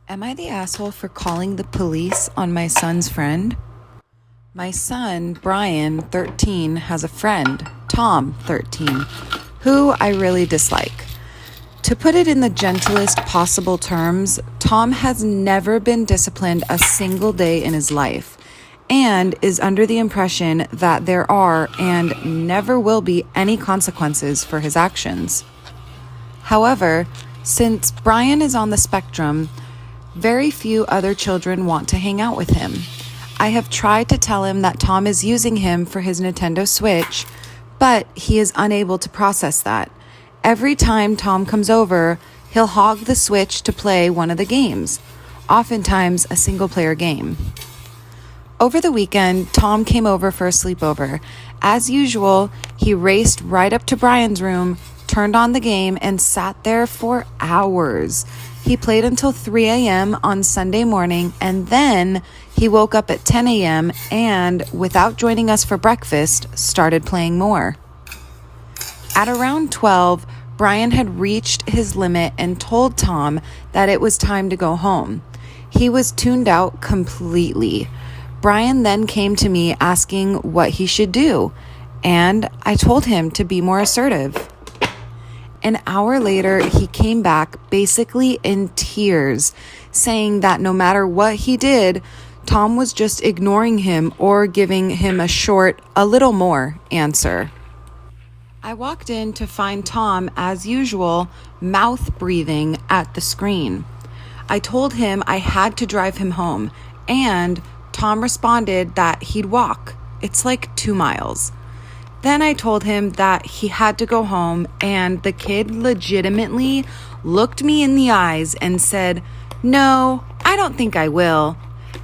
Am I the asshole for calling the police on my son's friend? My son, Brian, 13, has a friend, Tom, 13, who I really dislike. To put it in the gentlest possible terms, Tom has never been disciplined a single day in his life and is under the impression that there are and never will be any consequences for his actions. However, since Brian is on the spectrum, very few other children want to hang out with him. I have tried to tell him that Tom is using him for his Nintendo Switch, but he is unable to process that. Every time Tom comes over, he'll hog the Switch to play one of the games, oftentimes a single-player game. Over the weekend, Tom came over for a sleepover. As usual, he raced right up to Brian's room, turned on the game, and sat there for hours. He played until 3 a.m. on Sunday morning, and then he woke up at 10 a.m. and, without joining us for breakfast, started playing more. At around 12, Brian had reached his limit and told Tom that it was time to go home. He was tuned out completely. Brian then came to me asking what he should do, and I told him to be more assertive. An hour later, he came back basically in tears, saying that no matter what he did, Tom was just ignoring him or giving him a short, a little more answer. I walked in to find Tom, as usual, mouth breathing at the screen. I told him I had to drive him home, and Tom responded that he'd walk. It's like 2 miles. Then I told him that he had to go home, and the kid legitimately looked me in the eyes and said, "No, I don't think I will."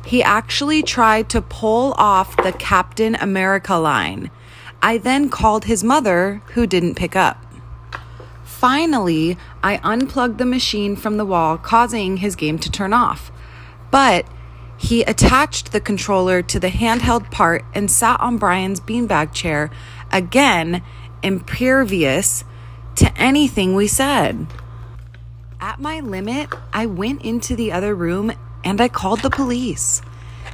He actually tried to pull off the Captain America line. I then called his mother, who didn't pick up. Finally, I unplugged the machine from the wall, causing his game to turn off. But he attached the controller to the handheld part and sat on Brian's beanbag chair, again, impervious to anything we said. At my limit, I went into the other room and I called the police.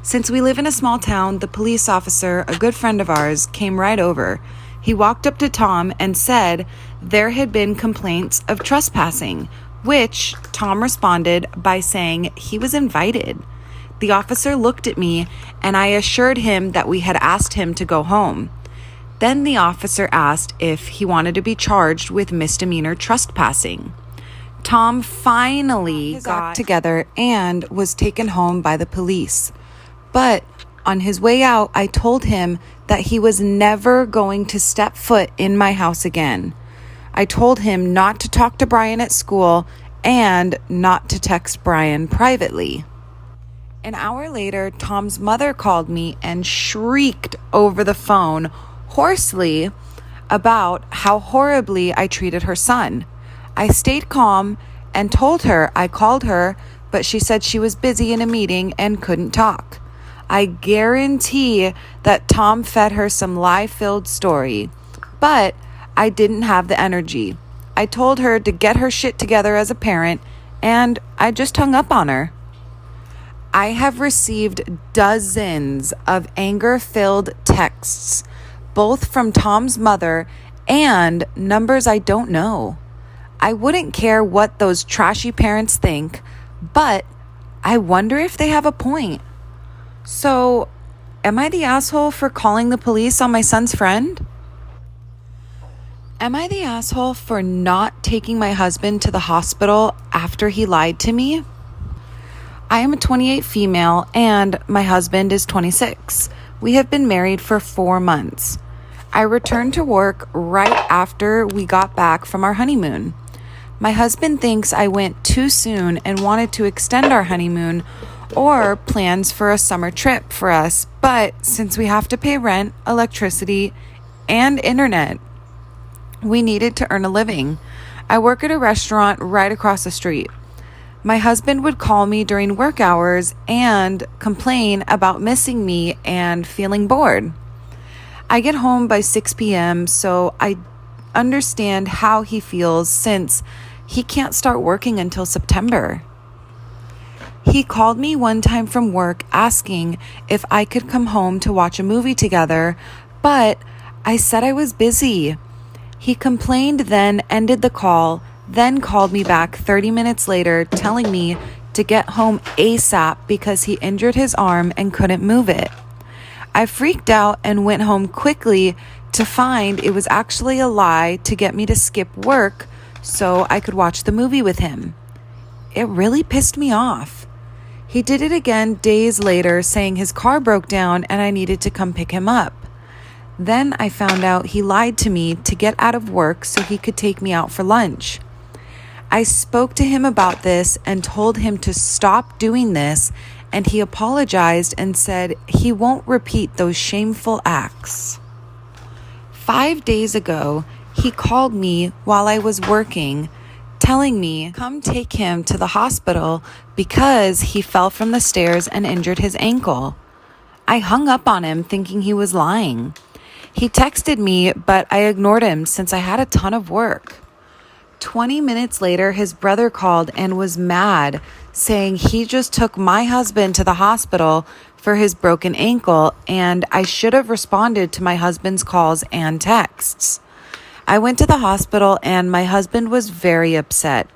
Since we live in a small town, the police officer, a good friend of ours, came right over. He walked up to Tom and said there had been complaints of trespassing, which Tom responded by saying he was invited. The officer looked at me and I assured him that we had asked him to go home. Then the officer asked if he wanted to be charged with misdemeanor trespassing. Tom finally got together and was taken home by the police. But on his way out, I told him that he was never going to step foot in my house again. I told him not to talk to Brian at school and not to text Brian privately. An hour later, Tom's mother called me and shrieked over the phone hoarsely about how horribly I treated her son. I stayed calm and told her I called her, but she said she was busy in a meeting and couldn't talk. I guarantee that Tom fed her some lie-filled story, but I didn't have the energy. I told her to get her shit together as a parent, and I just hung up on her. I have received dozens of anger-filled texts, both from Tom's mother and numbers I don't know. I wouldn't care what those trashy parents think, but I wonder if they have a point. So, am I the asshole for calling the police on my son's friend? Am I the asshole for not taking my husband to the hospital after he lied to me? I am a 28 female and my husband is 26. We have been married for 4 months. I returned to work right after we got back from our honeymoon. My husband thinks I went too soon and wanted to extend our honeymoon or plans for a summer trip for us, but since we have to pay rent, electricity, and internet, we needed to earn a living. I work at a restaurant right across the street. My husband would call me during work hours and complain about missing me and feeling bored. I get home by 6 p.m., so I understand how he feels since he can't start working until September. He called me one time from work asking if I could come home to watch a movie together, but I said I was busy. He complained, then ended the call, then called me back 30 minutes later telling me to get home ASAP because he injured his arm and couldn't move it. I freaked out and went home quickly to find it was actually a lie to get me to skip work so I could watch the movie with him. It really pissed me off. He did it again days later, saying his car broke down and I needed to come pick him up. Then I found out he lied to me to get out of work so he could take me out for lunch. I spoke to him about this and told him to stop doing this, and he apologized and said he won't repeat those shameful acts. 5 days ago, he called me while I was working, telling me come take him to the hospital because he fell from the stairs and injured his ankle. I hung up on him thinking he was lying. He texted me, but I ignored him since I had a ton of work. 20 minutes later, his brother called and was mad, saying he just took my husband to the hospital for his broken ankle, and I should have responded to my husband's calls and texts. I went to the hospital and my husband was very upset.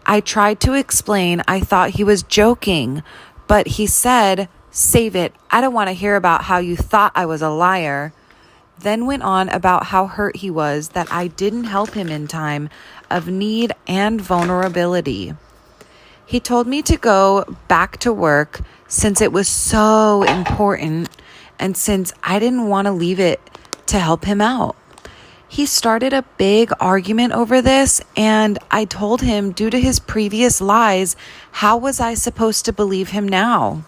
I tried to explain I thought he was joking, but he said, "Save it. I don't want to hear about how you thought I was a liar." Then went on about how hurt he was that I didn't help him in time of need and vulnerability. He told me to go back to work since it was so important and since I didn't want to leave it to help him out. He started a big argument over this, and I told him due to his previous lies, how was I supposed to believe him now?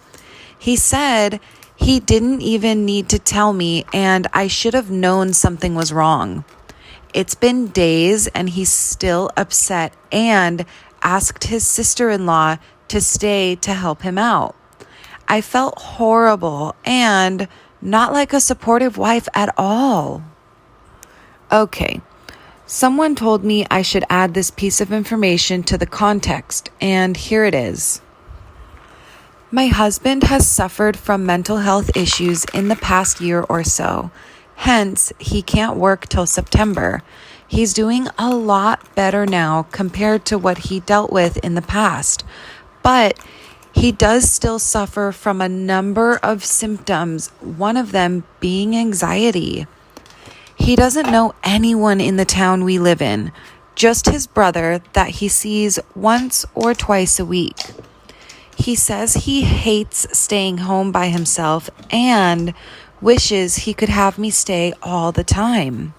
He said he didn't even need to tell me and I should have known something was wrong. It's been days and he's still upset and asked his sister-in-law to stay to help him out. I felt horrible and not like a supportive wife at all. Okay, someone told me I should add this piece of information to the context, and here it is. My husband has suffered from mental health issues in the past year or so. Hence, he can't work till September. He's doing a lot better now compared to what he dealt with in the past. But he does still suffer from a number of symptoms, one of them being anxiety. He doesn't know anyone in the town we live in, just his brother that he sees once or twice a week. He says he hates staying home by himself and wishes he could have me stay all the time.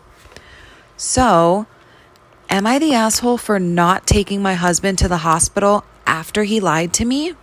So, am I the asshole for not taking my husband to the hospital after he lied to me?